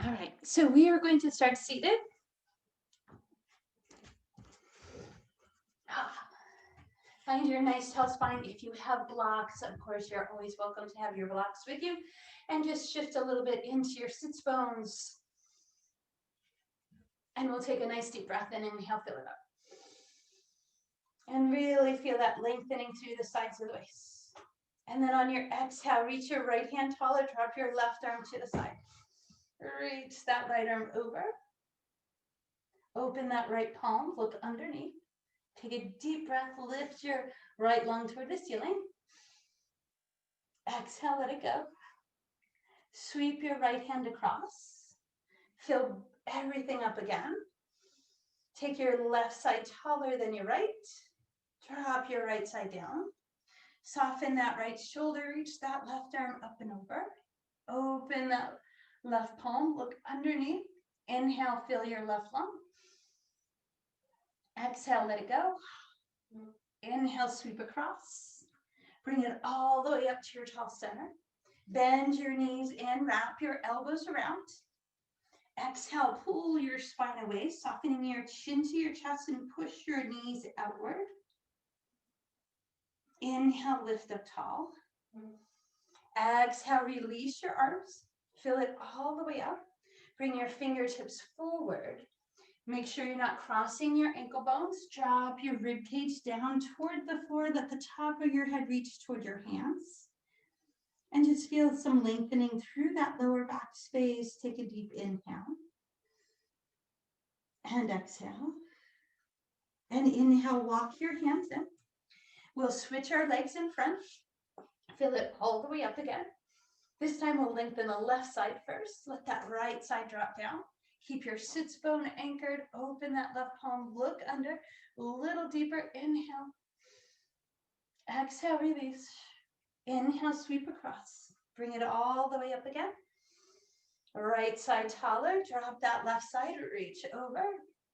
All right, so we are going to start seated. Find your nice tall spine. If you have blocks, of course, you're always welcome to have your blocks with you. And just shift a little bit into your sits bones. And we'll take a nice deep breath in, inhale, fill it up. And really feel that lengthening through the sides of the waist. And then on your exhale, reach your right hand taller, drop your left arm to the side. Reach that right arm over. Open that right palm, look underneath. Take a deep breath, lift your right lung toward the ceiling. Exhale, let it go. Sweep your right hand across. Fill everything up again. Take your left side taller than your right. Drop your right side down. Soften that right shoulder, reach that left arm up and over. Open that left palm, look underneath. Inhale, fill your left lung. Exhale, let it go. Inhale, sweep across. Bring it all the way up to your tall center. Bend your knees in, wrap your elbows around. Exhale, pull your spine away, softening your chin to your chest and push your knees outward. Inhale, lift up tall. Exhale, release your arms. Fill it all the way up. Bring your fingertips forward. Make sure you're not crossing your ankle bones. Drop your rib cage down toward the floor. Let the top of your head reach toward your hands. And just feel some lengthening through that lower back space. Take a deep inhale. And exhale. And inhale, walk your hands in. We'll switch our legs in front. Fill it all the way up again. This time we'll lengthen the left side first. Let that right side drop down. Keep your sits bone anchored. Open that left palm. Look under. A little deeper. Inhale. Exhale, release. Inhale, sweep across. Bring it all the way up again. Right side taller. Drop that left side. Reach over.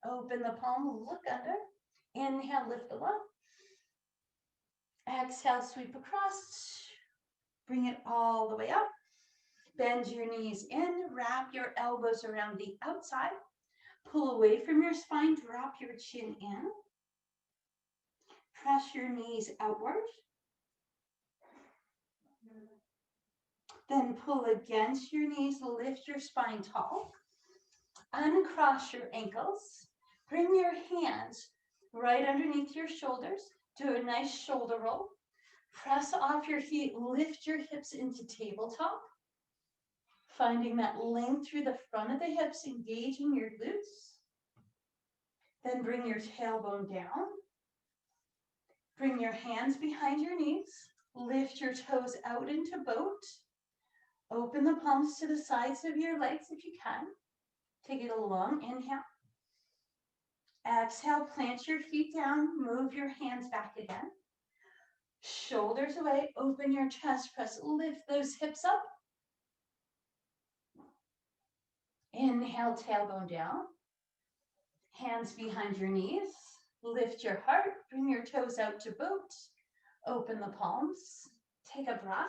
Open the palm. Look under. Inhale, lift the lung. Exhale, sweep across. Bring it all the way up. Bend your knees in. Wrap your elbows around the outside. Pull away from your spine. Drop your chin in. Press your knees outward. Then pull against your knees. Lift your spine tall. Uncross your ankles. Bring your hands right underneath your shoulders. Do a nice shoulder roll. Press off your feet. Lift your hips into tabletop. Finding that length through the front of the hips, engaging your glutes. Then bring your tailbone down. Bring your hands behind your knees. Lift your toes out into boat. Open the palms to the sides of your legs if you can. Take it a long inhale. Exhale, plant your feet down. Move your hands back again. Shoulders away. Open your chest. Press. Lift those hips up. Inhale, tailbone down. Hands behind your knees. Lift your heart. Bring your toes out to boat. Open the palms. Take a breath.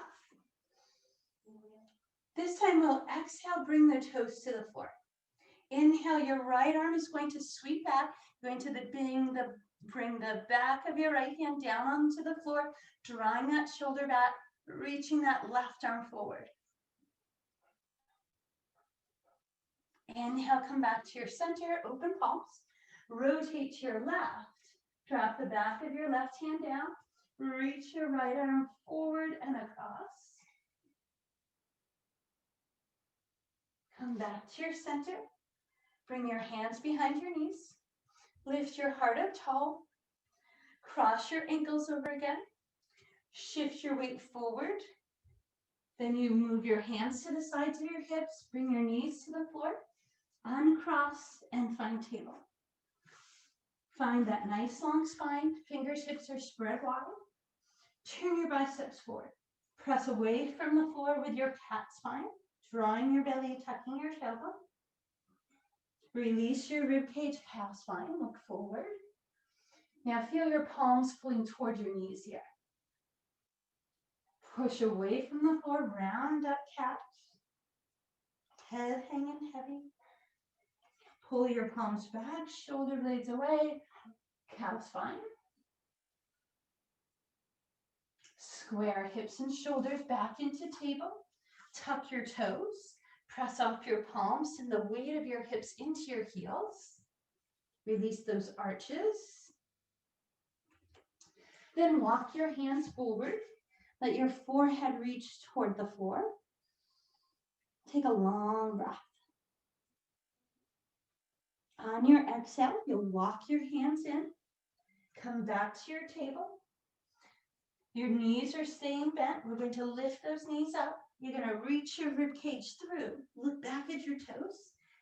This time we'll exhale, bring the toes to the floor. Inhale, your right arm is going to sweep back. Going to bring the back of your right hand down onto the floor, drawing that shoulder back, reaching that left arm forward. Inhale, come back to your center, open palms. Rotate to your left. Drop the back of your left hand down. Reach your right arm forward and across. Come back to your center. Bring your hands behind your knees. Lift your heart up tall. Cross your ankles over again. Shift your weight forward. Then you move your hands to the sides of your hips. Bring your knees to the floor. Uncross and find table. Find that nice long spine. Fingertips are spread wide. Turn your biceps forward. Press away from the floor with your cat spine. Drawing your belly, tucking your tailbone. Release your ribcage, calf spine, look forward. Now feel your palms pulling toward your knees here. Push away from the floor, round up cat. head hanging heavy. Pull your palms back, shoulder blades away, cow spine. Square hips and shoulders back into table. Tuck your toes. Press off your palms, send the weight of your hips into your heels. Release those arches. Then walk your hands forward. Let your forehead reach toward the floor. Take a long breath. On your exhale, you'll walk your hands in. Come back to your table. Your knees are staying bent. We're going to lift those knees up. You're going to reach your rib cage through. Look back at your toes.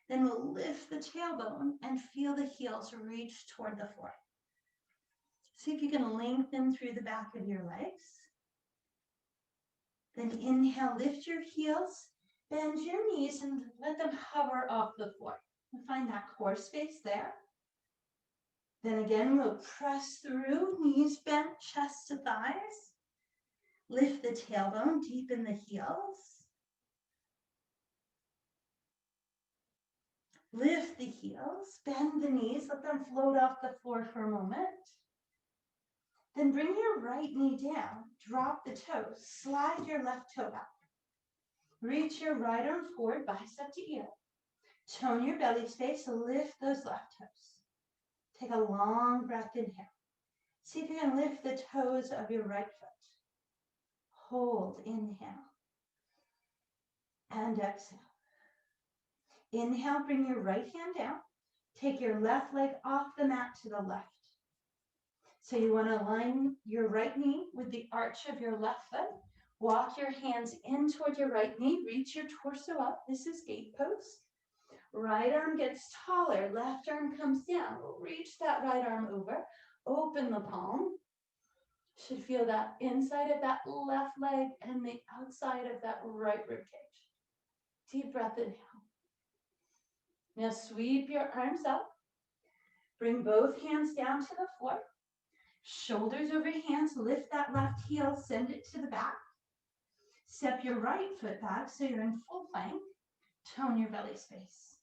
Then we'll lift the tailbone and feel the heels reach toward the floor. See if you can lengthen through the back of your legs. Then inhale, lift your heels, bend your knees and let them hover off the floor. And find that core space there. Then again, we'll press through, knees bent, chest to thighs. Lift the tailbone, deepen the heels. Lift the heels, bend the knees, let them float off the floor for a moment. Then bring your right knee down, drop the toes, slide your left toe back. Reach your right arm forward, bicep to ear. Tone your belly space, lift those left toes. Take a long breath, inhale. See if you can lift the toes of your right foot. Hold, inhale. And exhale. Inhale, bring your right hand down. Take your left leg off the mat to the left. So you want to align your right knee with the arch of your left foot. Walk your hands in toward your right knee. Reach your torso up. This is gate pose. Right arm gets taller. Left arm comes down. Reach that right arm over. Open the palm. Should feel that inside of that left leg and the outside of that right rib cage. Deep breath, inhale. Now sweep your arms up. Bring both hands down to the floor. Shoulders over hands, lift that left heel, send it to the back. Step your right foot back so you're in full plank. Tone your belly space.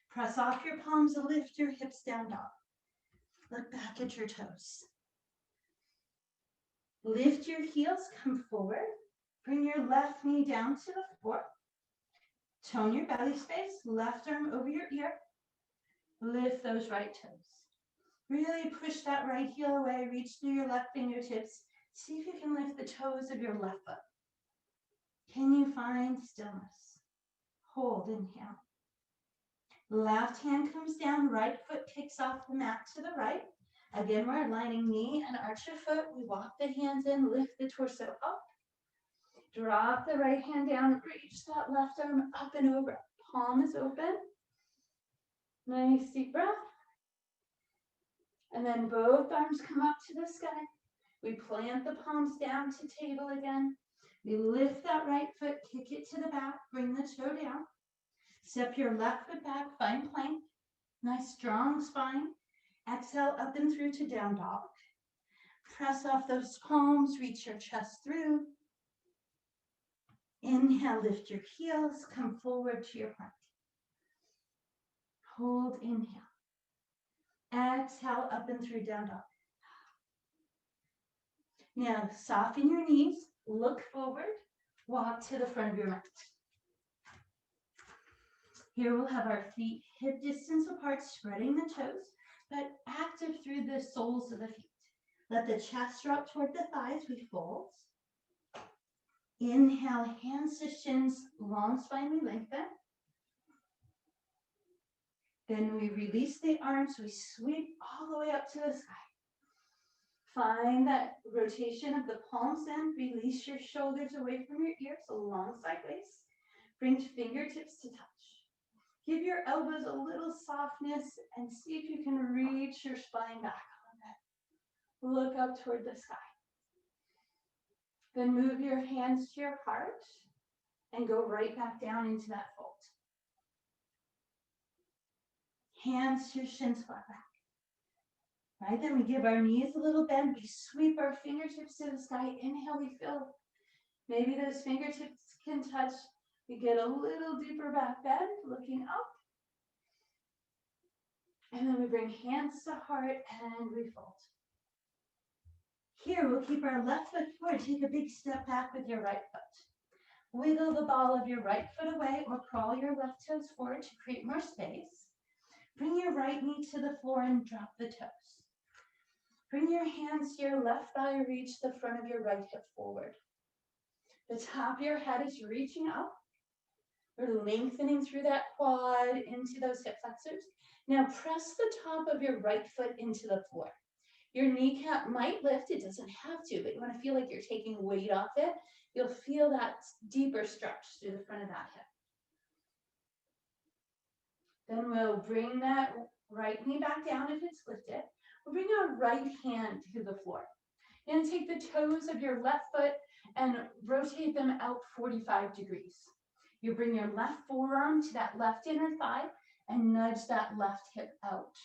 Press off your palms, lift your hips down dog. Look back at your toes. Lift your heels, come forward. Bring your left knee down to the floor. Tone your belly space, left arm over your ear. Lift those right toes. Really push that right heel away, reach through your left fingertips. See if you can lift the toes of your left foot. Can you find stillness? Hold, inhale. Left hand comes down, right foot kicks off the mat to the right. Again, we're aligning knee and arch your foot. We walk the hands in, lift the torso up. Drop the right hand down, reach that left arm up and over. Palm is open. Nice deep breath. And then both arms come up to the sky. We plant the palms down to table again. We lift that right foot, kick it to the back, bring the toe down. Step your left foot back, find plank. Nice strong spine. Exhale up and through to down dog. Press off those palms, reach your chest through. Inhale, lift your heels, come forward to your plank. Hold, inhale. Exhale, up and through down dog. Now, soften your knees, look forward, walk to the front of your mat. Here we'll have our feet hip distance apart, spreading the toes, but active through the soles of the feet. Let the chest drop toward the thighs, we fold. Inhale, hands to shins, long spine, we lengthen. Then we release the arms, we sweep all the way up to the sky. Find that rotation of the palms in, release your shoulders away from your ears, long sideways. Bring fingertips to touch. Give your elbows a little softness and see if you can reach your spine back a little bit. Look up toward the sky. Then move your hands to your heart and go right back down into that fold. Hands to your shins, flat back. Right, then we give our knees a little bend. We sweep our fingertips to the sky. Inhale, we feel maybe those fingertips can touch We get a little deeper back bend, looking up. And then we bring hands to heart and we fold. Here, we'll keep our left foot forward. Take a big step back with your right foot. Wiggle the ball of your right foot away or crawl your left toes forward to create more space. Bring your right knee to the floor and drop the toes. Bring your hands to your left thigh, reach the front of your right hip forward. The top of your head is reaching up. We're lengthening through that quad into those hip flexors. Now press the top of your right foot into the floor. Your kneecap might lift, it doesn't have to, but you want to feel like you're taking weight off it. You'll feel that deeper stretch through the front of that hip. Then we'll bring that right knee back down if it's lifted. We'll bring our right hand to the floor. You're going to take the toes of your left foot and rotate them out 45 degrees. You bring your left forearm to that left inner thigh and nudge that left hip out.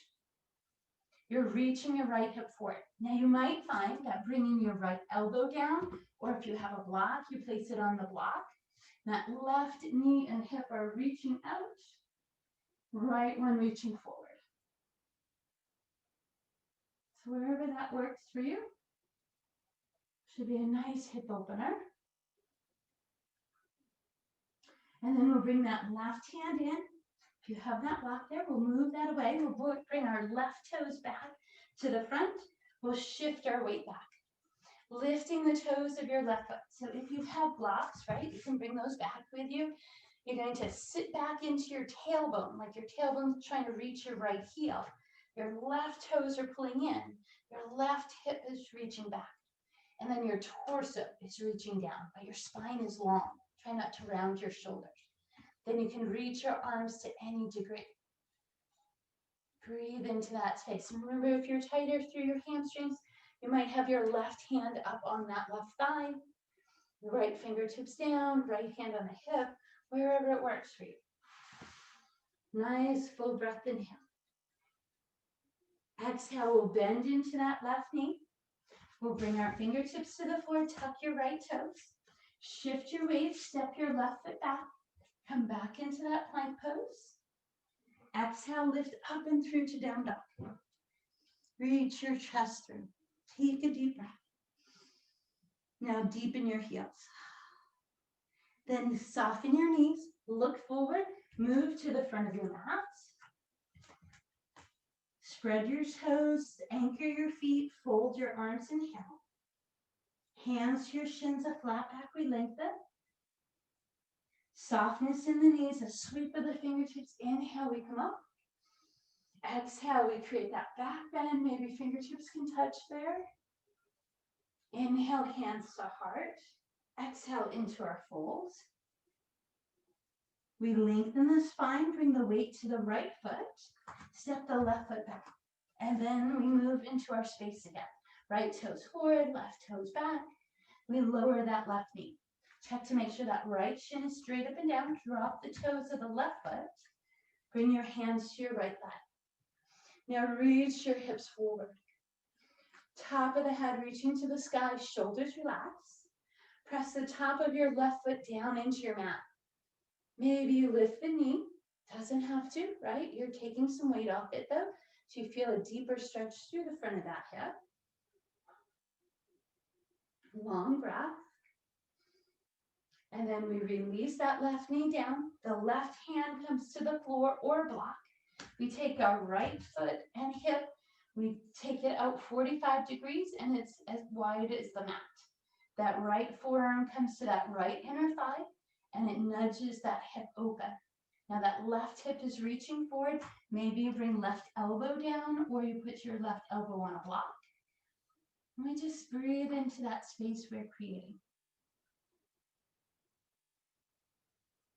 You're reaching your right hip forward. Now you might find that bringing your right elbow down, or if you have a block, you place it on the block. That left knee and hip are reaching out, right one reaching forward. So wherever that works for you, should be a nice hip opener. And then we'll bring that left hand in. If you have that block there, we'll move that away. We'll bring our left toes back to the front. We'll shift our weight back, lifting the toes of your left foot. So if you have blocks, right, you can bring those back with you. You're going to sit back into your tailbone, like your tailbone's trying to reach your right heel. Your left toes are pulling in. Your left hip is reaching back. And then your torso is reaching down, but your spine is long. Try not to round your shoulders. Then you can reach your arms to any degree. Breathe into that space. And remember, if you're tighter through your hamstrings, you might have your left hand up on that left thigh, right fingertips down, right hand on the hip, wherever it works for you. Nice full breath, inhale. Exhale, we'll bend into that left knee. We'll bring our fingertips to the floor, tuck your right toes, shift your weight, step your left foot back, come back into that plank pose. Exhale, lift up and through to down dog. Reach your chest through. Take a deep breath. Now deepen your heels. Then soften your knees, look forward, move to the front of your mat. Spread your toes, anchor your feet, fold your arms, inhale. Hands to your shins, a flat back, we lengthen. Softness in the knees, a sweep of the fingertips. Inhale, we come up. Exhale, we create that back bend. Maybe fingertips can touch there. Inhale, hands to heart. Exhale, into our folds. We lengthen the spine, bring the weight to the right foot. Step the left foot back. And then we move into our space again. Right toes forward, left toes back. We lower that left knee. Check to make sure that right shin is straight up and down. Drop the toes of the left foot. Bring your hands to your right thigh. Now reach your hips forward. Top of the head reaching to the sky, shoulders relax. Press the top of your left foot down into your mat. Maybe you lift the knee. Doesn't have to, right? You're taking some weight off it though, so you feel a deeper stretch through the front of that hip. Long breath. And then we release that left knee down. The left hand comes to the floor or block. We take our right foot and hip. We take it out 45 degrees and it's as wide as the mat. That right forearm comes to that right inner thigh and it nudges that hip open. Now that left hip is reaching forward. Maybe you bring left elbow down or you put your left elbow on a block. And we just breathe into that space we're creating.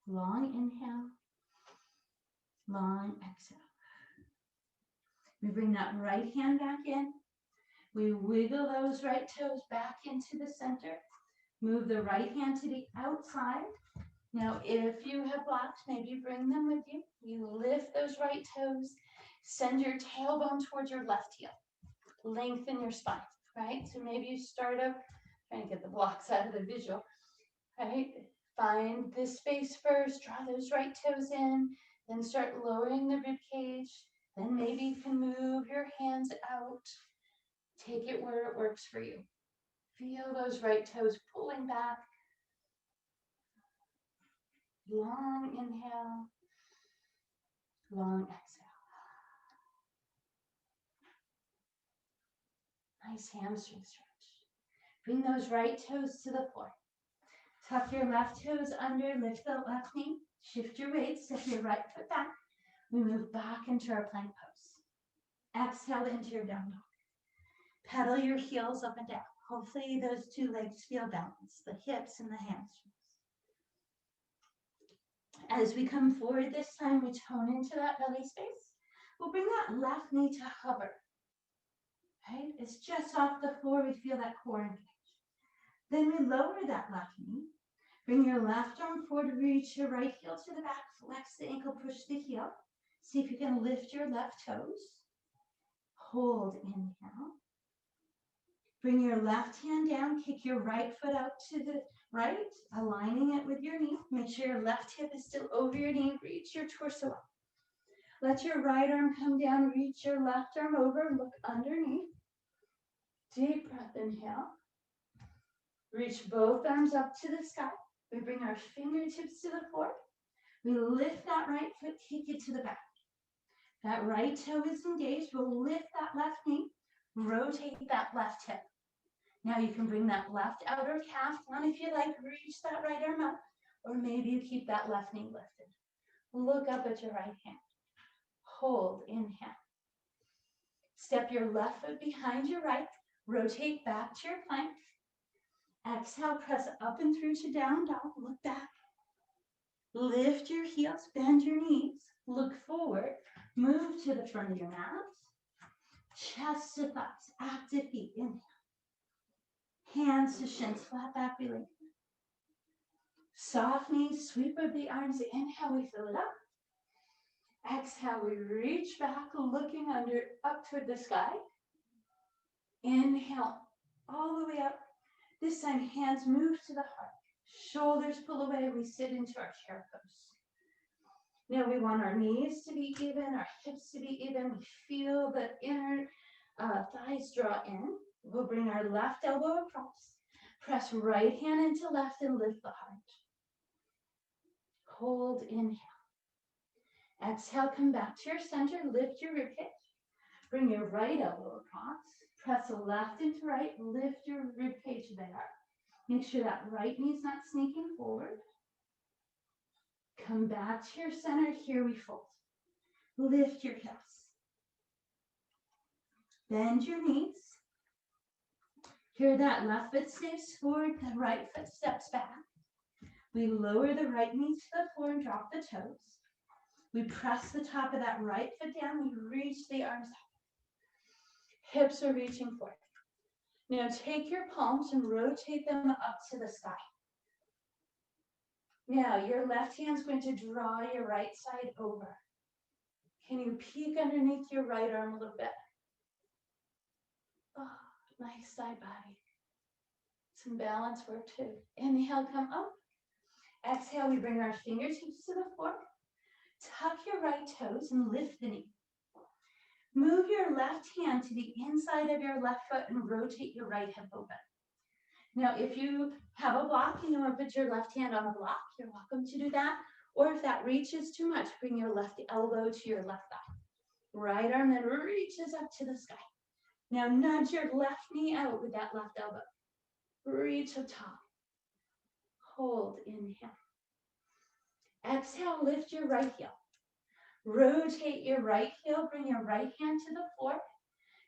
Long inhale, long exhale. We bring that right hand back in. We wiggle those right toes back into the center. Move the right hand to the outside. Now, if you have blocks, maybe bring them with you. You lift those right toes. Send your tailbone towards your left heel. Lengthen your spine, right? So maybe you start up, trying to get the blocks out of the visual, right? Find this space first, draw those right toes in, then start lowering the rib cage. Then maybe you can move your hands out. Take it where it works for you. Feel those right toes pulling back. Long inhale, long exhale. Nice hamstring stretch. Bring those right toes to the floor. Tuck your left toes under, lift the left knee, shift your weight, step your right foot back. We move back into our plank pose. Exhale into your down dog. Pedal your heels up and down. Hopefully those two legs feel balanced, the hips and the hamstrings. As we come forward this time, we tone into that belly space. We'll bring that left knee to hover. Right? It's just off the floor. We feel that core engage. Then we lower that left knee. Bring your left arm forward, reach your right heel to the back, flex the ankle, push the heel. See if you can lift your left toes. Hold, inhale. Bring your left hand down, kick your right foot out to the right, aligning it with your knee. Make sure your left hip is still over your knee, reach your torso up. Let your right arm come down, reach your left arm over, look underneath. Deep breath, inhale. Reach both arms up to the sky. We bring our fingertips to the floor. We lift that right foot, kick it to the back. That right toe is engaged. We'll lift that left knee, rotate that left hip. Now you can bring that left outer calf down if you like, reach that right arm up, or maybe you keep that left knee lifted. Look up at your right hand. Hold, inhale. Step your left foot behind your right, rotate back to your plank. Exhale, press up and through to down dog, look back. Lift your heels, bend your knees, look forward, move to the front of your mat. Chest to thighs, active feet, inhale. Hands to shins, flat back, we lengthen. Soft knees, sweep of the arms, inhale, we fill it up. Exhale, we reach back, looking under, up toward the sky. Inhale, all the way up. This time, hands move to the heart. Shoulders pull away, we sit into our chair pose. Now we want our knees to be even, our hips to be even. We feel the inner thighs draw in. We'll bring our left elbow across. Press right hand into left and lift the heart. Hold, inhale. Exhale, come back to your center, lift your ribcage. Bring your right elbow across. Press the left into right, lift your ribcage there. Make sure that right knee's not sneaking forward. Come back to your center, here we fold. Lift your hips. Bend your knees. Here that left foot stays forward, the right foot steps back. We lower the right knee to the floor and drop the toes. We press the top of that right foot down, we reach the arms up. Hips are reaching forward. Now take your palms and rotate them up to the sky. Now your left hand's going to draw your right side over. Can you peek underneath your right arm a little bit? Oh, nice side body. Some balance work too. Inhale, come up. Exhale, we bring our fingertips to the floor. Tuck your right toes and lift the knee. Move your left hand to the inside of your left foot and rotate your right hip open. Now, if you have a block and you want to put your left hand on a block, you're welcome to do that. Or if that reaches too much, bring your left elbow to your left thigh. Right arm then reaches up to the sky. Now nudge your left knee out with that left elbow. Reach up top. Hold, inhale. Exhale, lift your right heel. Rotate your right heel, bring your right hand to the floor.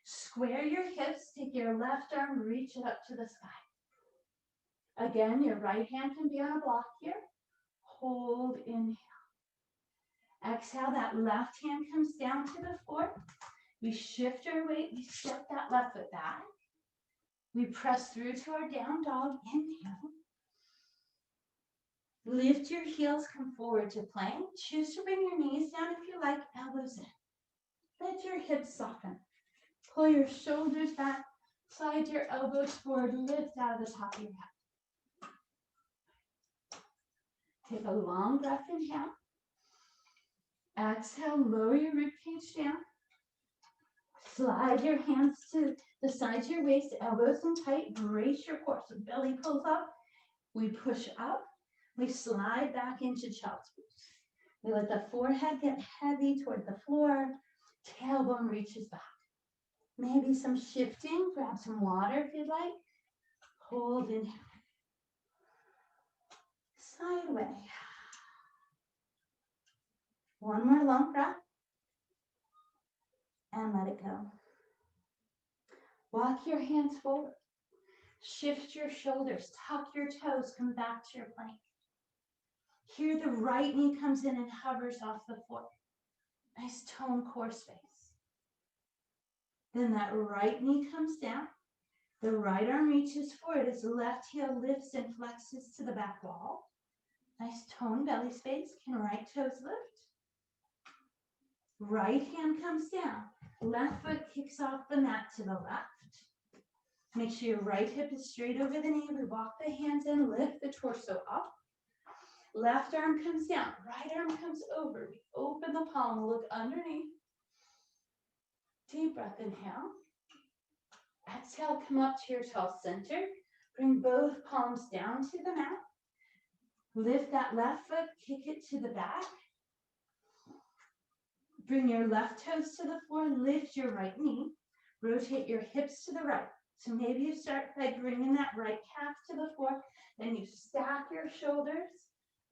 Square your hips, take your left arm, reach it up to the sky. Again, your right hand can be on a block here. Hold, inhale. Exhale, that left hand comes down to the floor. We shift our weight, we step that left foot back. We press through to our down dog, inhale. Lift your heels, come forward to plank. Choose to bring your knees down if you like, elbows in. Let your hips soften. Pull your shoulders back, slide your elbows forward, lift out of the top of your head. Take a long breath, inhale. Exhale, lower your rib cage down. Slide your hands to the sides of your waist, elbows in tight, brace your core. So belly pulls up, we push up, we slide back into child's pose. We let the forehead get heavy toward the floor, tailbone reaches back. Maybe some shifting, grab some water if you'd like. Hold, inhale. Side away. One more long breath. And let it go. Walk your hands forward. Shift your shoulders, tuck your toes, come back to your plank. Here the right knee comes in and hovers off the floor. Nice toned core space. Then that right knee comes down. The right arm reaches forward as the left heel lifts and flexes to the back wall. Nice toned belly space. Can right toes lift? Right hand comes down. Left foot kicks off the mat to the left. Make sure your right hip is straight over the knee. We walk the hands in, lift the torso up. Left arm comes down, right arm comes over. We open the palm, look underneath. Deep breath, inhale. Exhale, come up to your tall center. Bring both palms down to the mat. Lift that left foot, kick it to the back. Bring your left toes to the floor, lift your right knee. Rotate your hips to the right. So maybe you start by bringing that right calf to the floor, then you stack your shoulders,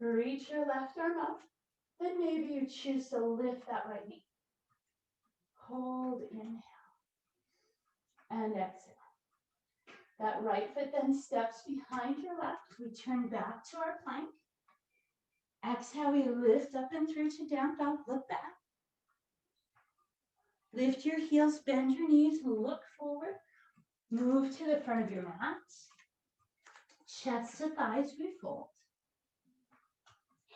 reach your left arm up, then maybe you choose to lift that right knee. Hold, inhale, and exhale. That right foot then steps behind your left. We turn back to our plank. Exhale, we lift up and through to down dog, look back. Lift your heels, bend your knees, look forward. Move to the front of your mat. Chest to thighs, refold.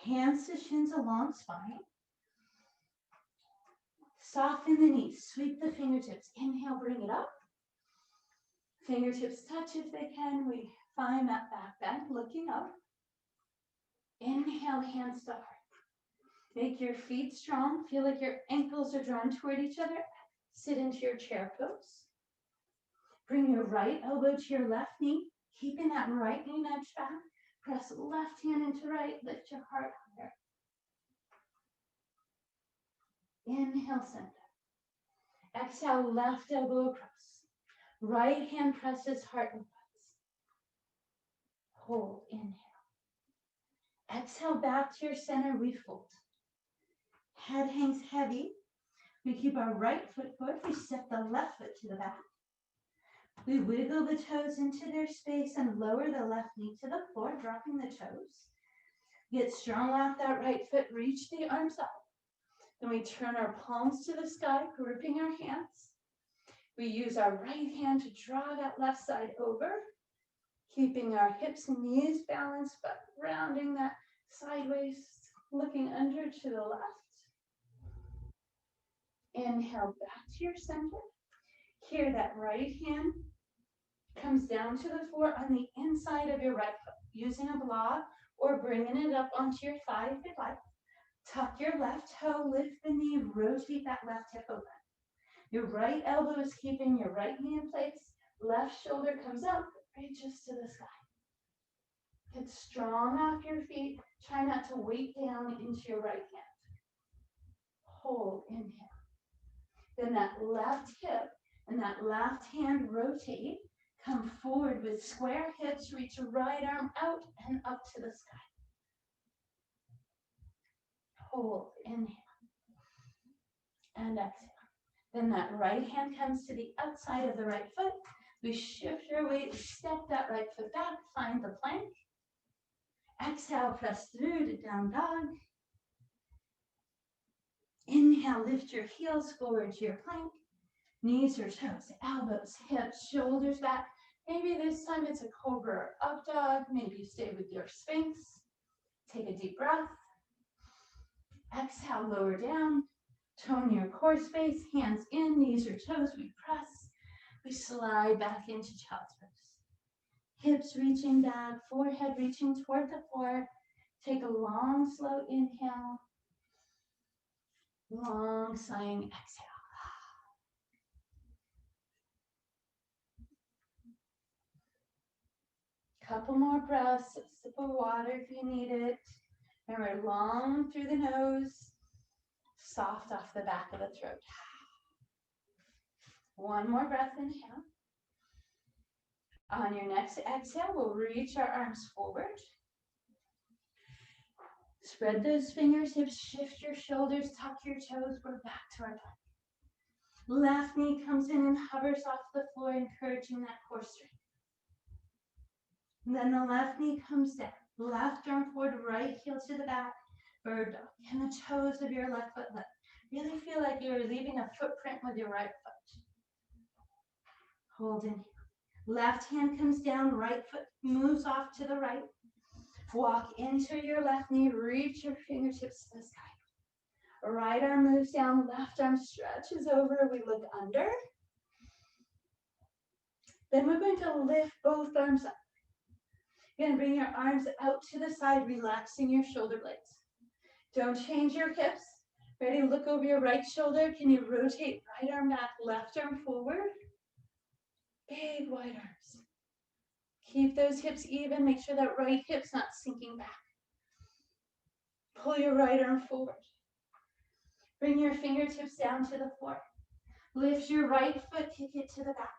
Hands to shins along spine. Soften the knees, sweep the fingertips. Inhale, bring it up. Fingertips touch if they can. We find that back bend, looking up. Inhale, hands to heart. Make your feet strong. Feel like your ankles are drawn toward each other. Sit into your chair pose. Bring your right elbow to your left knee, keeping that right knee nudge back. Press left hand into right, lift your heart higher. Inhale, center. Exhale, left elbow across. Right hand presses heart and butt. Hold, inhale. Exhale, back to your center, refold. Head hangs heavy. We keep our right foot forward. We step the left foot to the back. We wiggle the toes into their space and lower the left knee to the floor, dropping the toes. Get strong off that right foot, reach the arms up. Then we turn our palms to the sky, gripping our hands. We use our right hand to draw that left side over, keeping our hips and knees balanced, but rounding that sideways, looking under to the left. Inhale back to your center. Here, that right hand comes down to the floor on the inside of your right foot, using a block or bringing it up onto your thigh if you'd like. Tuck your left toe, lift the knee, rotate that left hip open. Your right elbow is keeping your right knee in place. Left shoulder comes up, reaches to the sky. Get strong off your feet. Try not to weight down into your right hand. Hold, inhale. Then that left hip and that left hand rotate. Come forward with square hips, reach right arm out and up to the sky. Hold, inhale, and exhale. Then that right hand comes to the outside of the right foot. We shift our weight, step that right foot back, find the plank. Exhale, press through to down dog. Inhale, lift your heels forward to your plank. Knees or toes, elbows, hips, shoulders back. Maybe this time it's a cobra or up dog. Maybe you stay with your sphinx. Take a deep breath. Exhale, lower down. Tone your core space, hands in, knees or toes. We press. We slide back into child's pose. Hips reaching back, forehead reaching toward the floor. Take a long, slow inhale. Long, sighing exhale. Couple more breaths, a sip of water if you need it. Remember, long through the nose, soft off the back of the throat. One more breath, inhale. On your next exhale, we'll reach our arms forward. Spread those fingertips, shift your shoulders, tuck your toes, we're back to our plank. Left knee comes in and hovers off the floor, encouraging that core strength. And then the left knee comes down. Left arm forward, right heel to the back, bird dog. And the toes of your left foot lift. Really feel like you're leaving a footprint with your right foot. Hold in. Left hand comes down, right foot moves off to the right. Walk into your left knee, reach your fingertips to the sky. Right arm moves down, left arm stretches over, we look under. Then we're going to lift both arms up. You're going to bring your arms out to the side, relaxing your shoulder blades. Don't change your hips. Ready, look over your right shoulder. Can you rotate right arm back, left arm forward? Big wide arms. Keep those hips even. Make sure that right hip's not sinking back. Pull your right arm forward. Bring your fingertips down to the floor. Lift your right foot, kick it to the back.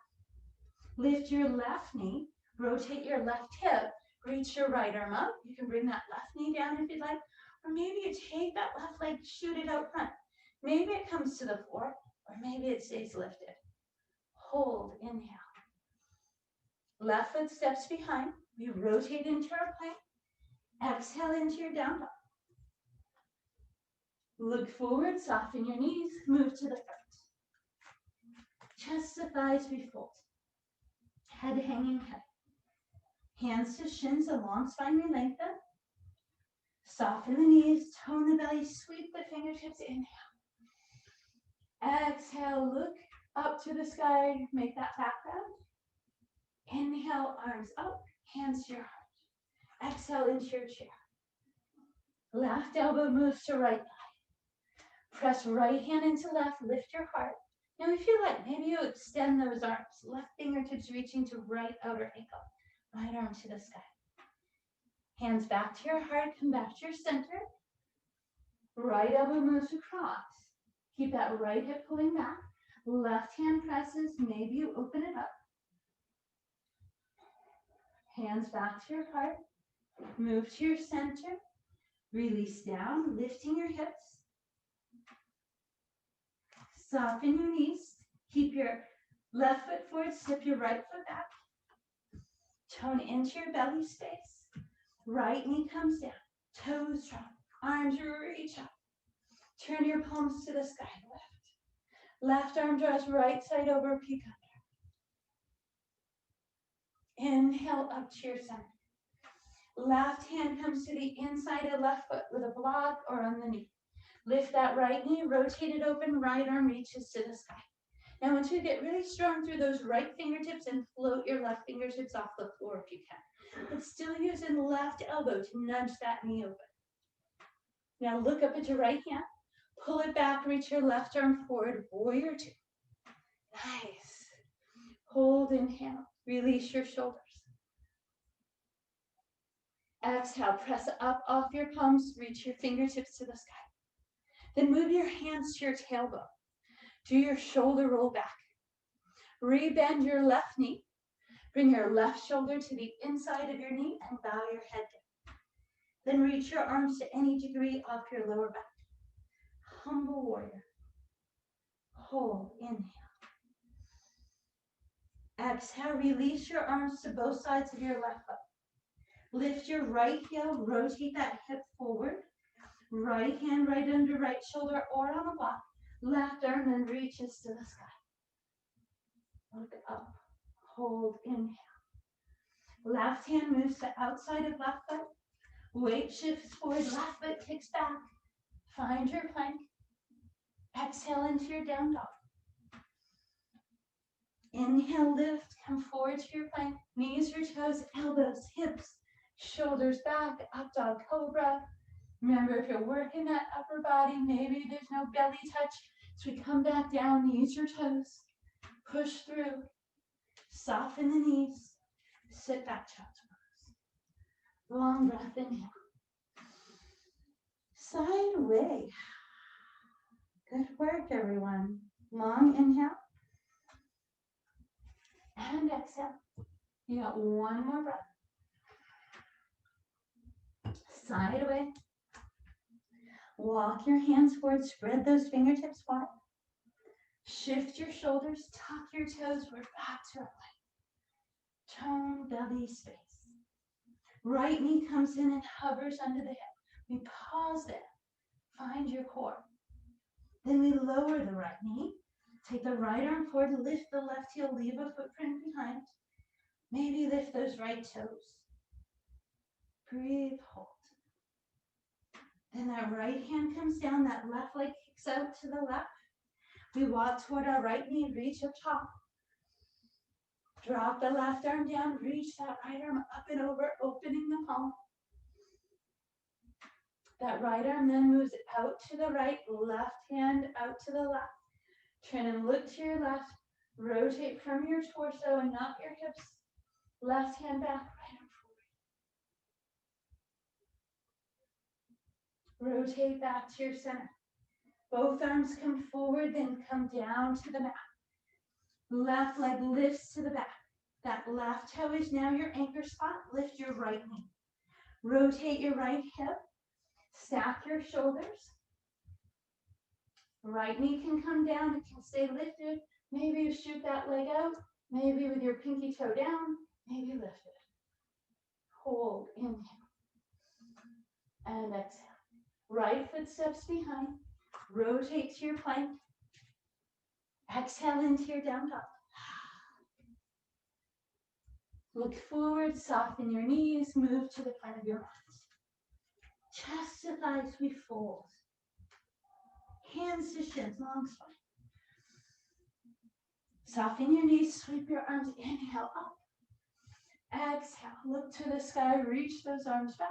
Lift your left knee, rotate your left hip, reach your right arm up. You can bring that left knee down if you'd like, or maybe you take that left leg, shoot it out front. Maybe it comes to the floor, or maybe it stays lifted. Hold, inhale. Left foot steps behind. We rotate into our plank. Exhale into your down dog. Look forward, soften your knees, move to the front. Chest to thighs, we fold. Head hanging head. Hands to shins, a long spine, we lengthen. Soften the knees, tone the belly, sweep the fingertips, inhale. Exhale, look up to the sky, make that background. Inhale, arms up, hands to your heart. Exhale into your chair. Left elbow moves to right thigh. Press right hand into left, lift your heart. Now if you like, maybe you extend those arms. Left fingertips reaching to right outer ankle. Right arm to the sky. Hands back to your heart, come back to your center. Right elbow moves across. Keep that right hip pulling back. Left hand presses, maybe you open it up. Hands back to your heart. Move to your center. Release down, lifting your hips. Soften your knees. Keep your left foot forward, step your right foot back. Tone into your belly space. Right knee comes down. Toes drop. Arms reach up. Turn your palms to the sky. Left arm draws right side over, peek under. Inhale up to your center. Left hand comes to the inside of left foot with a block or on the knee. Lift that right knee, rotate it open, right arm reaches to the sky. Now I want you to get really strong through those right fingertips and float your left fingertips off the floor if you can. But still using the left elbow to nudge that knee open. Now look up at your right hand, pull it back, reach your left arm forward, warrior two. Nice. Hold, inhale, release your shoulders. Exhale, press up off your palms, reach your fingertips to the sky. Then move your hands to your tailbone. Do your shoulder roll back. Rebend your left knee. Bring your left shoulder to the inside of your knee and bow your head down. Then reach your arms to any degree off your lower back. Humble warrior. Hold, inhale. Exhale, release your arms to both sides of your left foot. Lift your right heel, rotate that hip forward. Right hand right under right shoulder or on the block. Left arm then reaches to the sky. Look up. Hold, inhale. Left hand moves to outside of left foot. Weight shifts forward, left foot kicks back. Find your plank. Exhale into your down dog. Inhale, lift, come forward to your plank. Knees or toes, elbows, hips, Shoulders back, up dog cobra. Remember, if you're working that upper body, maybe there's no belly touch. So we come back down, knees or toes. Push through. Soften the knees. Sit back, child's pose. Long breath, inhale. Side away. Good work, everyone. Long inhale. And exhale. You got one more breath. Side away. Walk your hands forward. Spread those fingertips wide. Shift your shoulders. Tuck your toes. We're back to our plank. Tone belly space. Right knee comes in and hovers under the hip. We pause there. Find your core. Then we lower the right knee. Take the right arm forward. Lift the left heel. Leave a footprint behind. Maybe lift those right toes. Breathe, hold. Then that right hand comes down. That left leg kicks out to the left. We walk toward our right knee. Reach up top. Drop the left arm down. Reach that right arm up and over, opening the palm. That right arm then moves out to the right, left hand out to the left. Turn and look to your left. Rotate from your torso and not your hips. Left hand back, right arm forward. Rotate back to your center. Both arms come forward, then come down to the mat. Left leg lifts to the back. That left toe is now your anchor spot. Lift your right knee. Rotate your right hip. Stack your shoulders. Right knee can come down. It can stay lifted. Maybe you shoot that leg out. Maybe with your pinky toe down. Maybe lift it. Hold, inhale. And exhale. Right foot steps behind. Rotate to your plank. Exhale into your down dog. Look forward, soften your knees, move to the front of your mat. Chest to thighs, we fold. Hands to shins, long spine. Soften your knees, sweep your arms, inhale up. Exhale, look to the sky, reach those arms back.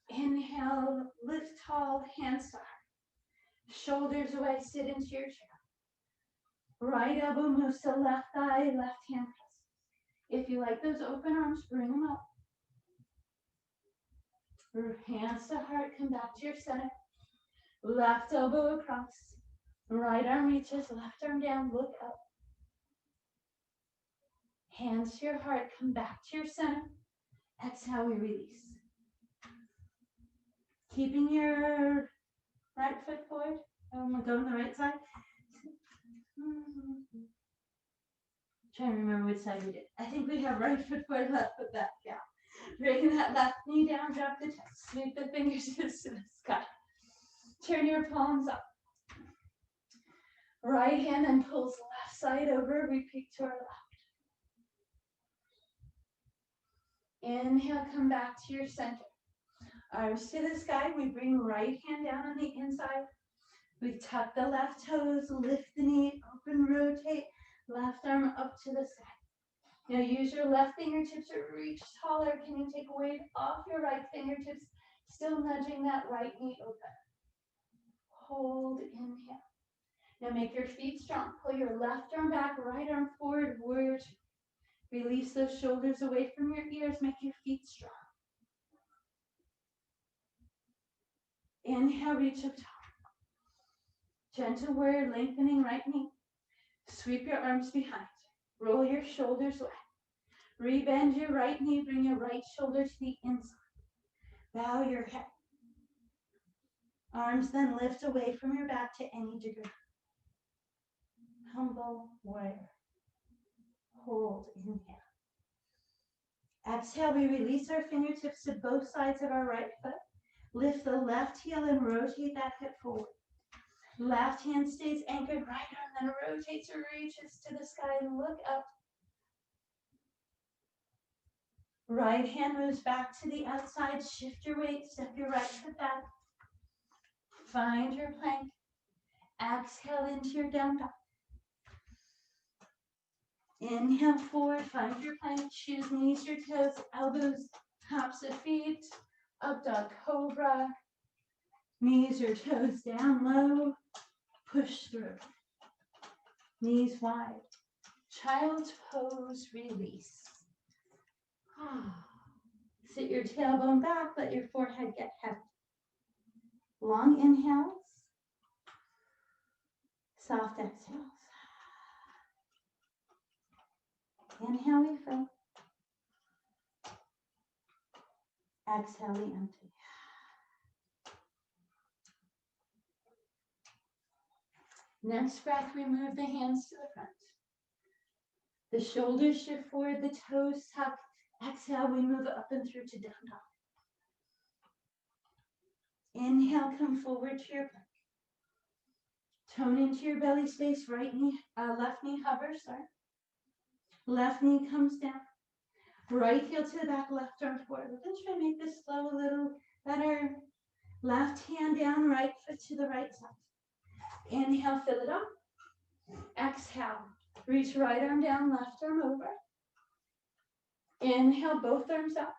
Inhale, lift tall, hands to heart. Shoulders away, sit into your chair. Right elbow moves to left thigh, left hand presses. If you like those open arms, bring them up. Hands to heart, come back to your center. Left elbow across. Right arm reaches, left arm down, look up. Hands to your heart, come back to your center. Exhale, we release. Keeping your right foot forward. I'm going to go on the right side. Trying to remember which side we did. I think we have right foot forward, left foot back. Yeah. Bring that left knee down, drop the chest. Sweep the fingertips to the sky. Turn your palms up. Right hand then pulls left side over. We peek to our left. Inhale, come back to your center. Arms to the sky. We bring right hand down on the inside. We tuck the left toes, lift the knee, open, rotate. Left arm up to the sky. Now use your left fingertips to reach taller. Can you take weight off your right fingertips? Still nudging that right knee open. Hold, inhale. Now make your feet strong. Pull your left arm back, right arm forward, warrior two. Release those shoulders away from your ears. Make your feet strong. Inhale, reach up tall. Gentle warrior, lengthening right knee. Sweep your arms behind. Roll your shoulders away. Rebend your right knee. Bring your right shoulder to the inside. Bow your head. Arms then lift away from your back to any degree. Humble warrior. Hold, inhale. Exhale, we release our fingertips to both sides of our right foot. Lift the left heel and rotate that hip forward. Left hand stays anchored, right arm then rotates or reaches to the sky and look up. Right hand moves back to the outside. Shift your weight, step your right foot back. Find your plank. Exhale into your down dog. Inhale forward, find your plank, choose knees or toes, elbows, tops of feet, up dog cobra, knees or toes down low, push through, knees wide, child's pose, release. Sit your tailbone back, let your forehead get heavy. Long inhales, soft exhales. Inhale, we fill. Exhale, we empty. Next breath, we move the hands to the front. The shoulders shift forward, the toes tuck. Exhale, we move up and through to down dog. Inhale, come forward to your plank. Tone into your belly space, left knee hovers, Left knee comes down. Right heel to the back, left arm forward. Let's try to make this flow a little better. Left hand down, right foot to the right side. Inhale, fill it up. Exhale, reach right arm down, left arm over. Inhale, both arms up.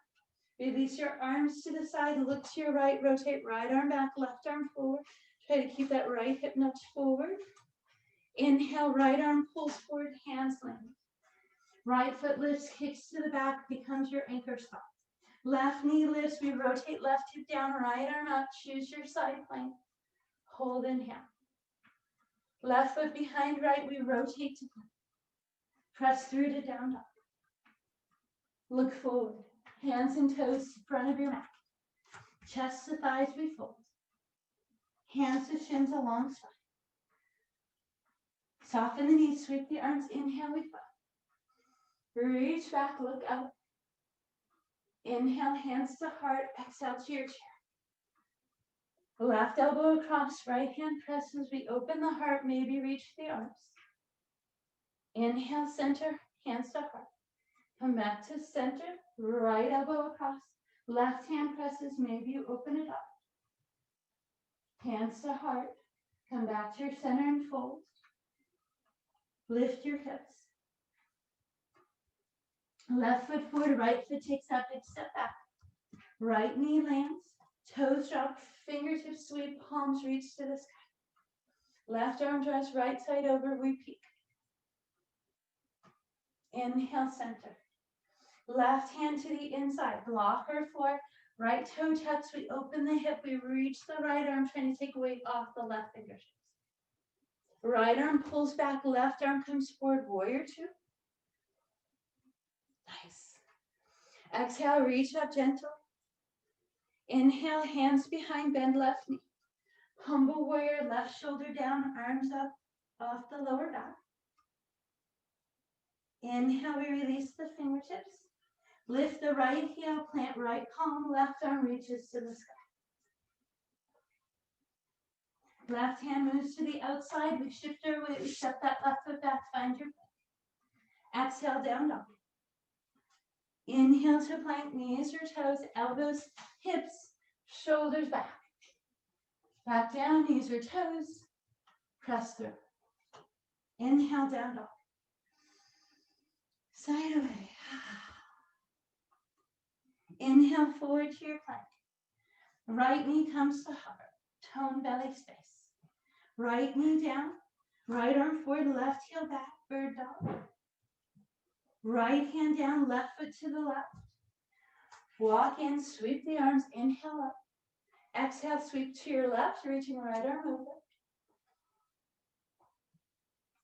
Release your arms to the side, look to your right, rotate right arm back, left arm forward. Try to keep that right hip nudge forward. Inhale, right arm pulls forward, hands land. Right foot lifts, kicks to the back, becomes your anchor spot. Left knee lifts, we rotate left hip down, right arm up, choose your side plank. Hold inhale. Left foot behind right, we rotate to plank. Press through to down dog. Look forward, hands and toes to front of your mat. Chest to thighs, we fold. Hands to shins along spine. Soften the knees, sweep the arms, inhale, we fall. Reach back, look up. Inhale, hands to heart, exhale to your chair. Left elbow across, right hand presses, we open the heart, maybe reach the arms. Inhale, center, hands to heart. Come back to center, right elbow across, left hand presses, maybe you open it up. Hands to heart, come back to your center and fold. Lift your hips. Left foot forward, right foot takes that big step back. Right knee lands, toes drop, fingertips sweep, palms reach to the sky. Left arm draws right side over, we peek. Inhale, center. Left hand to the inside, blocker floor, right toe tucks, we open the hip, we reach the right arm, trying to take weight off the left fingertips. Right arm pulls back, left arm comes forward, warrior two. Nice. Exhale, reach up gentle. Inhale, hands behind, bend left knee. Humble warrior, left shoulder down, arms up off the lower back. Inhale, we release the fingertips. Lift the right heel, plant right palm, left arm reaches to the sky. Left hand moves to the outside, we shift our weight, we step that left foot back, find your plank. Exhale, down dog. Inhale to plank, knees or toes, elbows, hips, shoulders back. Back down, knees or toes, press through. Inhale, down dog. Side away. Inhale, forward to your plank. Right knee comes to heart, tone belly space. Right knee down, right arm forward, left heel back, bird dog. Right hand down, left foot to the left. Walk in, sweep the arms, inhale up. Exhale, sweep to your left, reaching right arm over.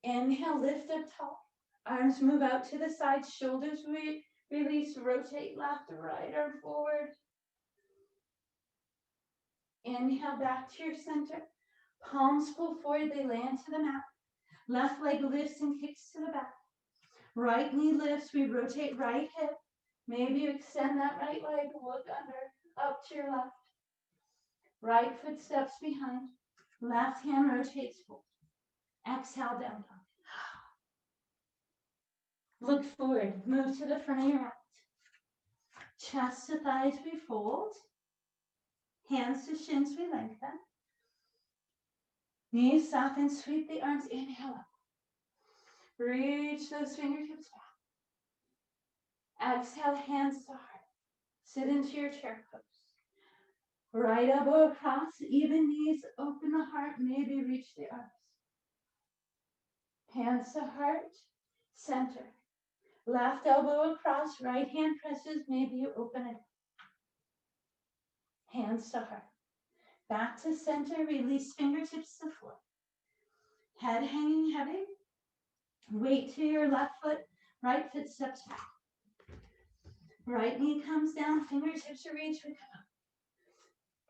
Inhale, lift up tall. Arms move out to the side, shoulders release, rotate left to right arm forward. Inhale, back to your center. Palms pull forward, they land to the mat. Left leg lifts and kicks to the back. Right knee lifts, we rotate right hip. Maybe you extend that right leg, look under, up to your left. Right foot steps behind. Left hand rotates forward. Exhale, down dog. Look forward, move to the front of your mat. Chest to thighs, we fold. Hands to shins, we lengthen. Knees soften, sweep the arms, inhale up. Reach those fingertips back. Exhale, hands to heart. Sit into your chair pose. Right elbow across, even knees, open the heart, maybe reach the arms. Hands to heart, center. Left elbow across, right hand presses, maybe you open it. Hands to heart. Back to center, release fingertips to floor. Head hanging heavy. Weight to your left foot, right foot steps back. Right knee comes down, fingertips to reach, we come up.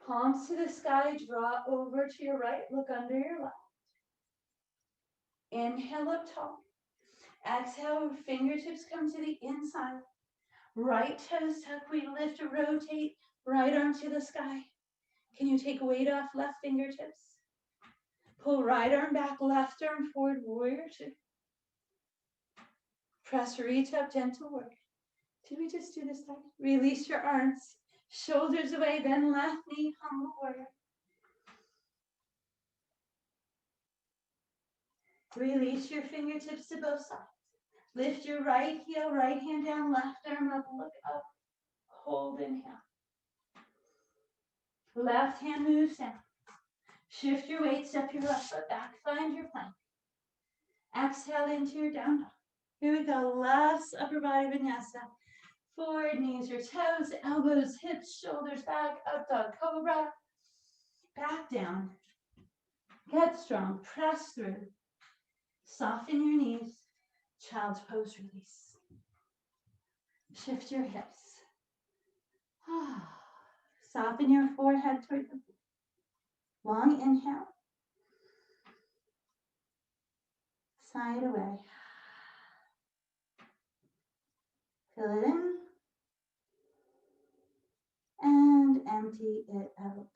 Palms to the sky, draw over to your right, look under your left. Inhale up tall. Exhale, fingertips come to the inside. Right toes tuck, we lift, rotate, right arm to the sky. Can you take weight off left fingertips? Pull right arm back, left arm forward, warrior two. Press, reach up, gentle work. Did we just do this time? Release your arms, shoulders away, then left knee, humble warrior. Release your fingertips to both sides. Lift your right heel, right hand down, left arm up, look up, hold, inhale. Left hand moves down. Shift your weight, step your left foot back, find your plank. Exhale into your down dog. Here we go, last upper body vinyasa. Forward, knees or toes, elbows, hips, shoulders back, up dog cobra. Back down. Get strong, press through. Soften your knees, child's pose release. Shift your hips. Soften your forehead toward the floor. Long inhale. Side away. Fill it in. And empty it out.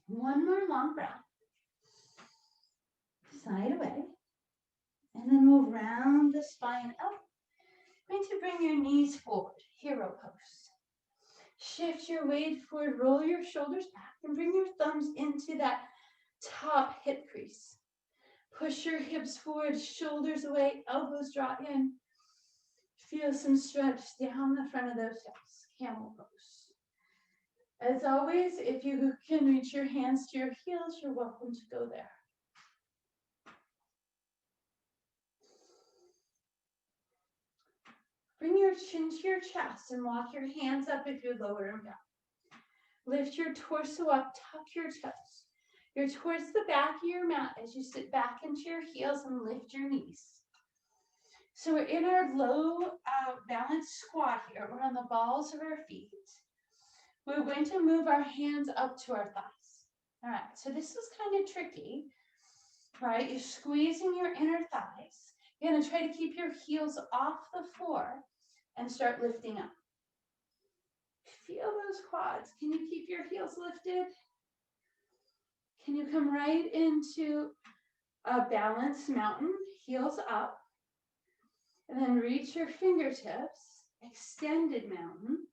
One more long breath. Side away. And then we'll round the spine up. Going to bring your knees forward, hero pose. Shift your weight forward, roll your shoulders back, and bring your thumbs into that top hip crease. Push your hips forward, shoulders away, elbows draw in. Feel some stretch down the front of those hips, camel pose. As always, if you can reach your hands to your heels, you're welcome to go there. Bring your chin to your chest and walk your hands up if you lower them down. Lift your torso up, tuck your toes. You're towards the back of your mat as you sit back into your heels and lift your knees. So we're in our low balanced squat here. We're on the balls of our feet. We're going to move our hands up to our thighs. All right, so this is kind of tricky, right? You're squeezing your inner thighs. You're gonna try to keep your heels off the floor and start lifting up. Feel those quads. Can you keep your heels lifted? Can you come right into a balanced mountain, heels up, and then reach your fingertips, extended mountain.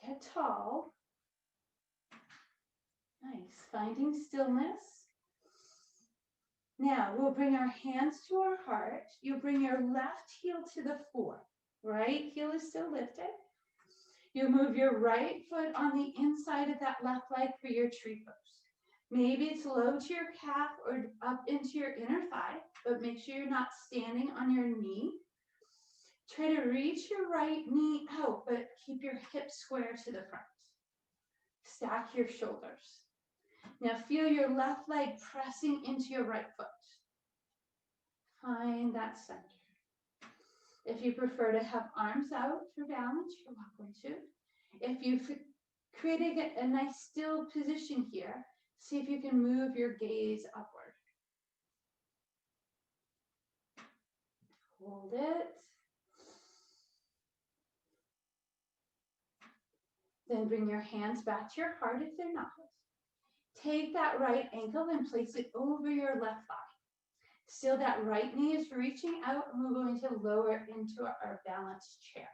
Get tall. Nice, finding stillness. Now we'll bring our hands to our heart. You'll bring your left heel to the floor. Right heel is still lifted. You'll move your right foot on the inside of that left leg for your tree pose. Maybe it's low to your calf or up into your inner thigh, but make sure you're not standing on your knee. Try to reach your right knee out, but keep your hips square to the front. Stack your shoulders. Now feel your left leg pressing into your right foot. Find that center. If you prefer to have arms out for balance, you're welcome to. If you've created a nice still position here, see if you can move your gaze upward. Hold it. Then bring your hands back to your heart if they're not. Take that right ankle and place it over your left thigh. Still, that right knee is reaching out, and we're going to lower into our balanced chair.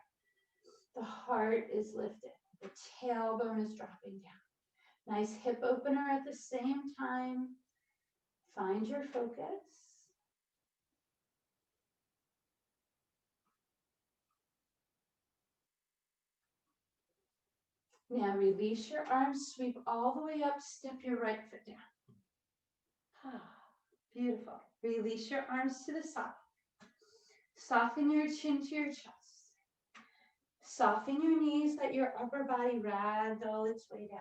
The heart is lifted. The tailbone is dropping down. Nice hip opener at the same time. Find your focus. Now release your arms, sweep all the way up, step your right foot down. Beautiful. Release your arms to the side. Soften your chin to your chest. Soften your knees, let your upper body ragdoll its way down.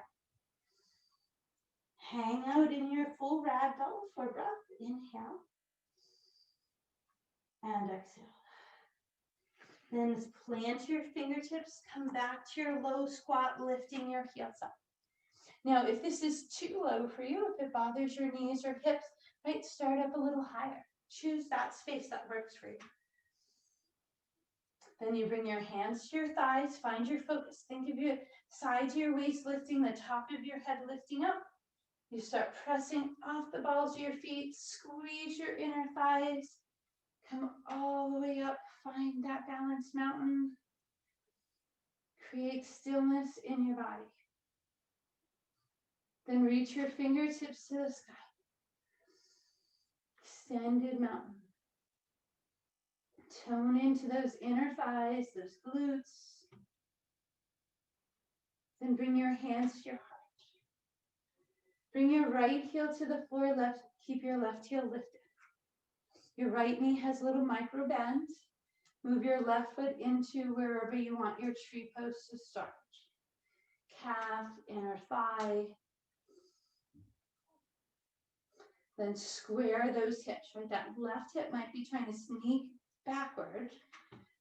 Hang out in your full ragdoll for breath. Inhale and exhale. Then plant your fingertips, come back to your low squat, lifting your heels up. Now, if this is too low for you, if it bothers your knees or hips, right, start up a little higher. Choose that space that works for you. Then you bring your hands to your thighs, find your focus. Think of your sides of your waist lifting, the top of your head lifting up. You start pressing off the balls of your feet, squeeze your inner thighs, come all the way up, find that balanced mountain. Create stillness in your body. Then reach your fingertips to the sky. Extended mountain. Tone into those inner thighs, those glutes. Then bring your hands to your heart. Bring your right heel to the floor, keep your left heel lifted. Your right knee has a little micro bend. Move your left foot into wherever you want your tree pose to start. Calf, inner thigh. Then square those hips, right? That left hip might be trying to sneak backward.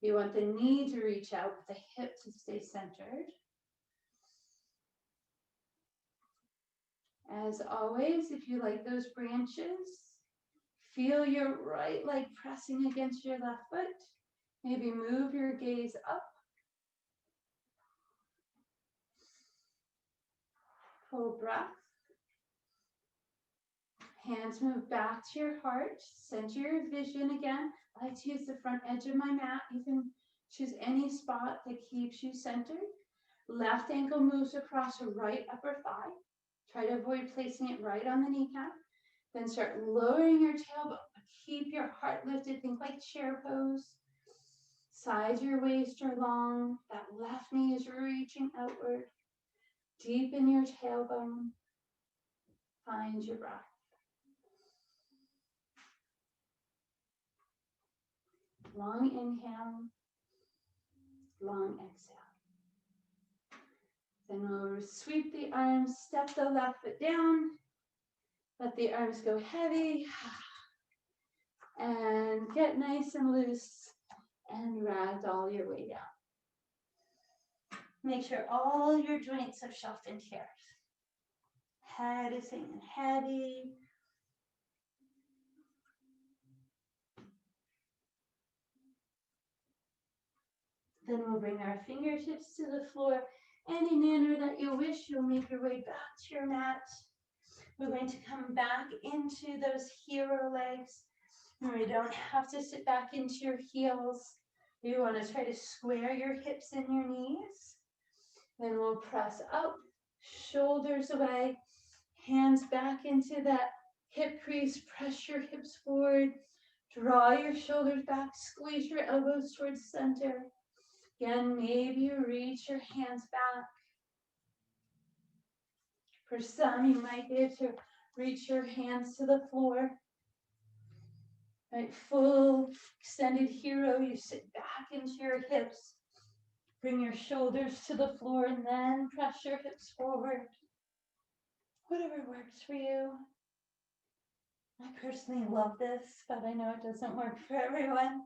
You want the knee to reach out, but the hip to stay centered. As always, if you like those branches, feel your right leg pressing against your left foot. Maybe move your gaze up. Full breath. Hands move back to your heart. Center your vision again. I like to use the front edge of my mat. You can choose any spot that keeps you centered. Left ankle moves across the right upper thigh. Try to avoid placing it right on the kneecap. Then start lowering your tailbone. Keep your heart lifted. Think like chair pose. Sides of your waist are long. That left knee is reaching outward. Deepen your tailbone. Find your breath. Long inhale, long exhale. Then we'll sweep the arms, step the left foot down. Let the arms go heavy. And get nice and loose and ragdoll your way down. Make sure all your joints have shelved into here. Head is hanging heavy. Then we'll bring our fingertips to the floor. Any manner that you wish, you'll make your way back to your mat. We're going to come back into those hero legs. And we don't have to sit back into your heels. You want to try to square your hips and your knees. Then we'll press up, shoulders away, hands back into that hip crease. Press your hips forward. Draw your shoulders back. Squeeze your elbows towards center. Again, maybe you reach your hands back. For some, you might be able to reach your hands to the floor. Right, full extended hero, you sit back into your hips. Bring your shoulders to the floor and then press your hips forward. Whatever works for you. I personally love this, but I know it doesn't work for everyone.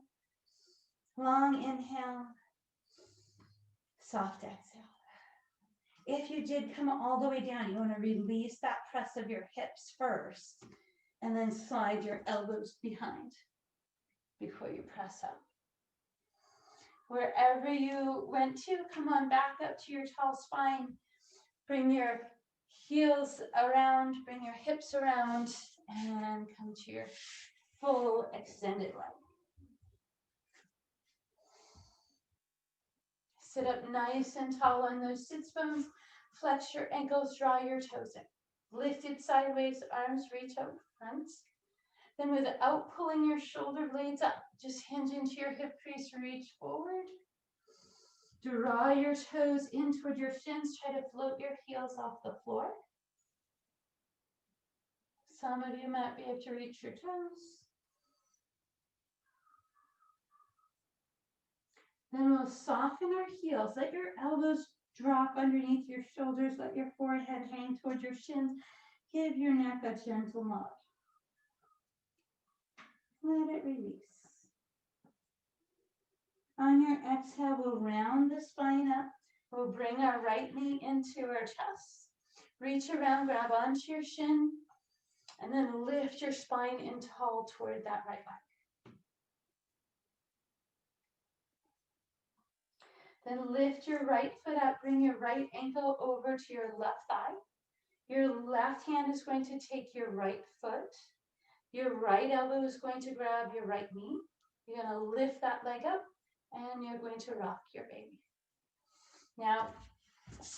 Long inhale, soft exhale. If you did come all the way down, you want to release that press of your hips first, and then slide your elbows behind before you press up. Wherever you went to, come on back up to your tall spine. Bring your heels around, bring your hips around, and come to your full extended leg. Sit up nice and tall on those sits bones. Flex your ankles, draw your toes in. Lifted sideways, arms reach out front. Then without pulling your shoulder blades up, just hinge into your hip crease, reach forward. Draw your toes in toward your shins. Try to float your heels off the floor. Some of you might be able to reach your toes. Then we'll soften our heels. Let your elbows drop underneath your shoulders. Let your forehead hang toward your shins. Give your neck a gentle nod. Let it release. On your exhale, we'll round the spine up. We'll bring our right knee into our chest. Reach around, grab onto your shin, and then lift your spine in tall toward that right leg. Then lift your right foot up, bring your right ankle over to your left thigh. Your left hand is going to take your right foot. Your right elbow is going to grab your right knee. You're going to lift that leg up, and you're going to rock your baby. Now,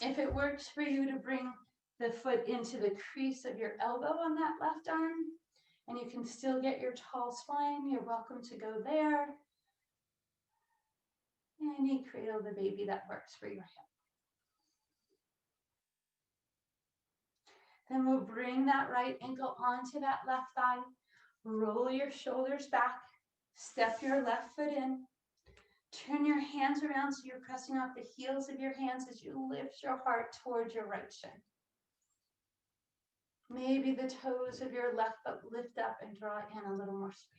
if it works for you to bring the foot into the crease of your elbow on that left arm, and you can still get your tall spine, you're welcome to go there. Any cradle the baby that works for your hip. Then we'll bring that right ankle onto that left thigh. Roll your shoulders back. Step your left foot in. Turn your hands around so you're pressing off the heels of your hands as you lift your heart towards your right shin. Maybe the toes of your left foot lift up and draw in a little more space.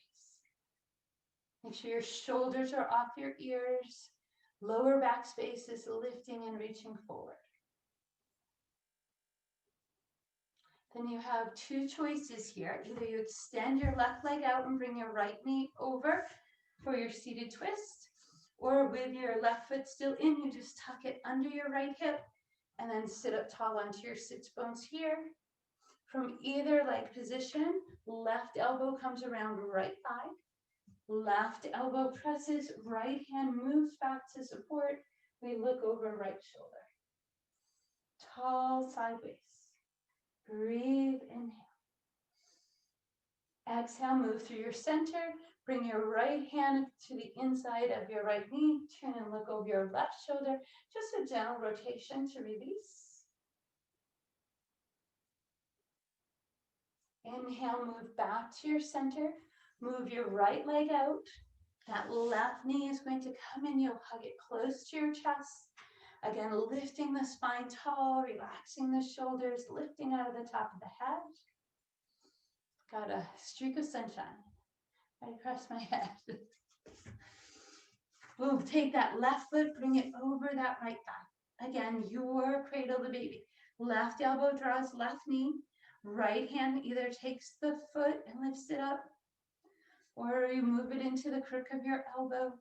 Make sure your shoulders are off your ears. Lower back space is lifting and reaching forward. Then you have two choices here. Either you extend your left leg out and bring your right knee over for your seated twist, or with your left foot still in, you just tuck it under your right hip and then sit up tall onto your sits bones here. From either leg position, left elbow comes around right thigh. Left elbow presses, right hand moves back to support. We look over right shoulder. Tall sideways. Breathe, inhale. Exhale, move through your center. Bring your right hand to the inside of your right knee. Turn and look over your left shoulder. Just a gentle rotation to release. Inhale, move back to your center. Move your right leg out. That left knee is going to come in. You'll hug it close to your chest. Again, lifting the spine tall, relaxing the shoulders, lifting out of the top of the head. Got a streak of sunshine right across my head. We'll take that left foot, bring it over that right thigh. Again, your cradle the baby. Left elbow draws left knee. Right hand either takes the foot and lifts it up, or you move it into the crook of your elbow.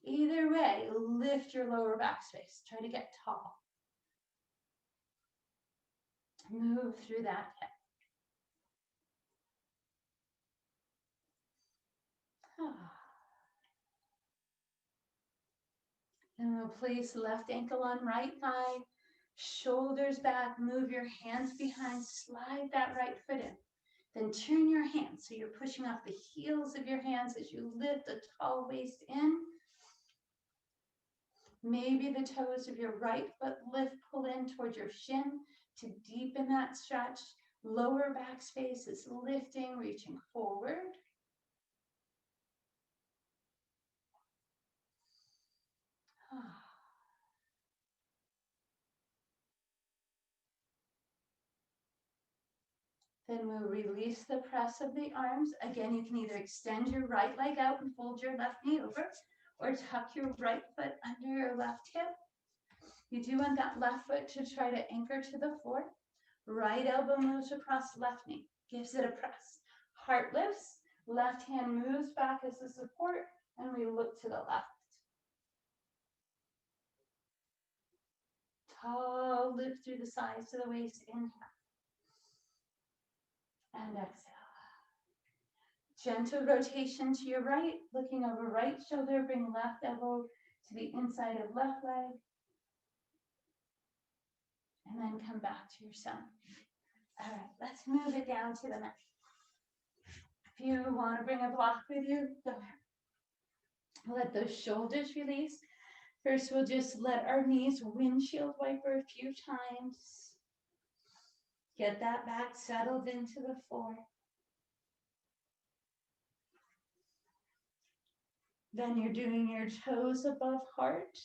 Either way, lift your lower back space. Try to get tall. Move through that hip. And we'll place left ankle on right thigh, shoulders back, move your hands behind, slide that right foot in. Then turn your hands so you're pushing off the heels of your hands as you lift the tall waist in. Maybe the toes of your right foot lift, pull in towards your shin to deepen that stretch. Lower back space is lifting, reaching forward. Then we'll release the press of the arms. Again, you can either extend your right leg out and fold your left knee over, or tuck your right foot under your left hip. You do want that left foot to try to anchor to the floor. Right elbow moves across left knee, gives it a press. Heart lifts, left hand moves back as a support, and we look to the left. Tall lift through the sides to the waist, inhale. And exhale. Gentle rotation to your right, looking over right shoulder, bring left elbow to the inside of left leg. and then come back to your sun. All right, let's move it down to the mat. If you want to bring a block with you, go ahead. Let those shoulders release. First, we'll just let our knees windshield wiper a few times. Get that back settled into the floor. Then you're doing your toes above heart.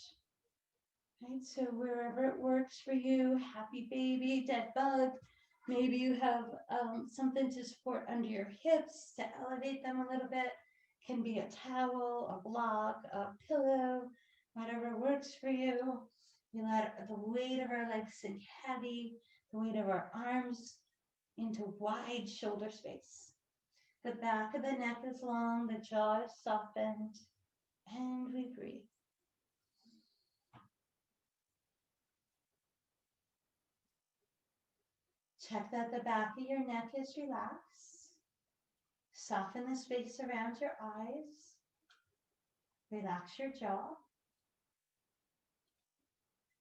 Right, so wherever it works for you, happy baby, dead bug. Maybe you have something to support under your hips to elevate them a little bit. Can be a towel, a block, a pillow, whatever works for you. You let the weight of our legs sink heavy, the weight of our arms into wide shoulder space. The back of the neck is long, the jaw is softened, and we breathe. Check that the back of your neck is relaxed. Soften the space around your eyes. Relax your jaw.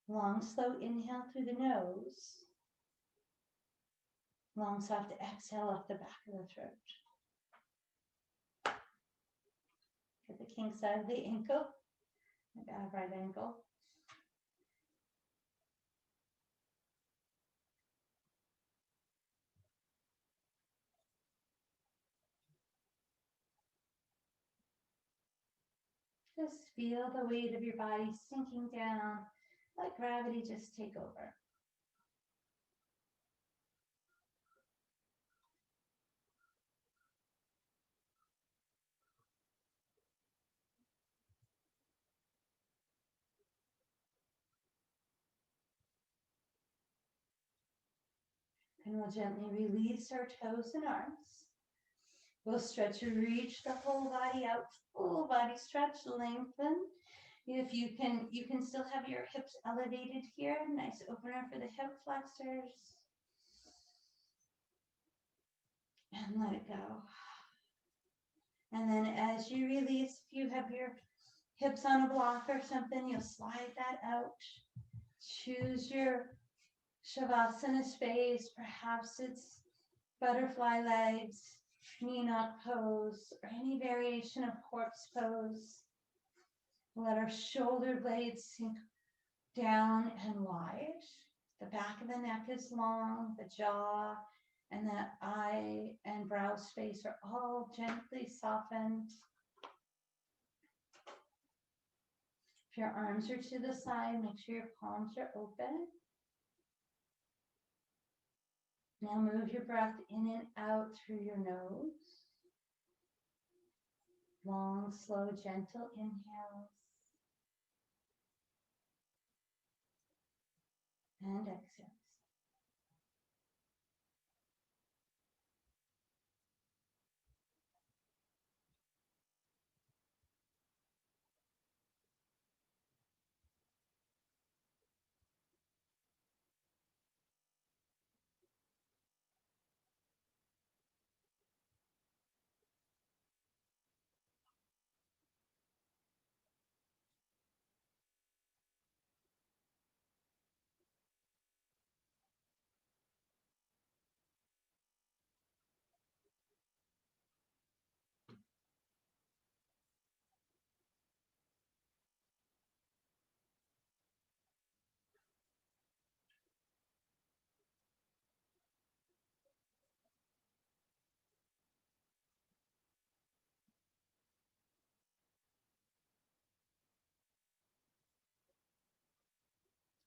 Long, slow inhale through the nose. Long, soft exhale off the back of the throat. Get the king side of the ankle. The bad right ankle. Just feel the weight of your body sinking down. Let gravity just take over. And we'll gently release our toes and arms. We'll stretch and reach the whole body out, full body stretch, lengthen. If you can still have your hips elevated here. Nice opener for the hip flexors. And let it go. And then as you release, if you have your hips on a block or something, you'll slide that out. Choose your Shavasana space. Perhaps it's butterfly legs, knee knot pose, or any variation of corpse pose. Let our shoulder blades sink down and wide. The back of the neck is long, the jaw and the eye and brow space are all gently softened. If your arms are to the side, make sure your palms are open. Now move your breath in and out through your nose. Long, slow, gentle inhales. And exhales.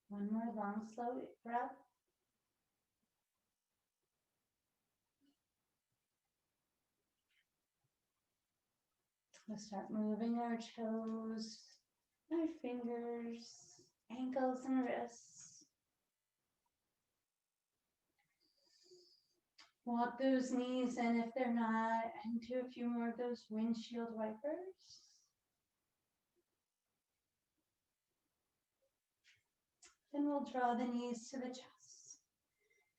One more long, slow breath. We'll start moving our toes, our fingers, ankles, and wrists. Walk those knees in if they're not, and do a few more of those windshield wipers. Then we'll draw the knees to the chest.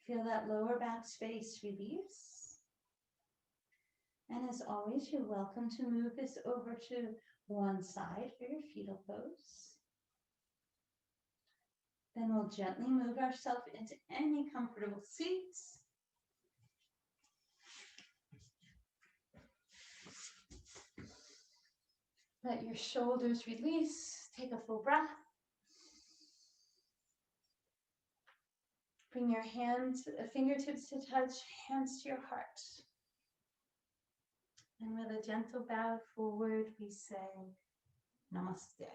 Feel that lower back space release. And as always, you're welcome to move this over to one side for your fetal pose. Then we'll gently move ourselves into any comfortable seats. Let your shoulders release. Take a full breath. Bring your hands, fingertips to touch, hands to your heart. And with a gentle bow forward, we say, Namaste.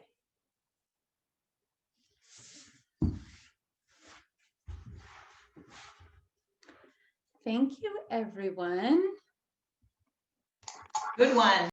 Thank you, everyone. Good one.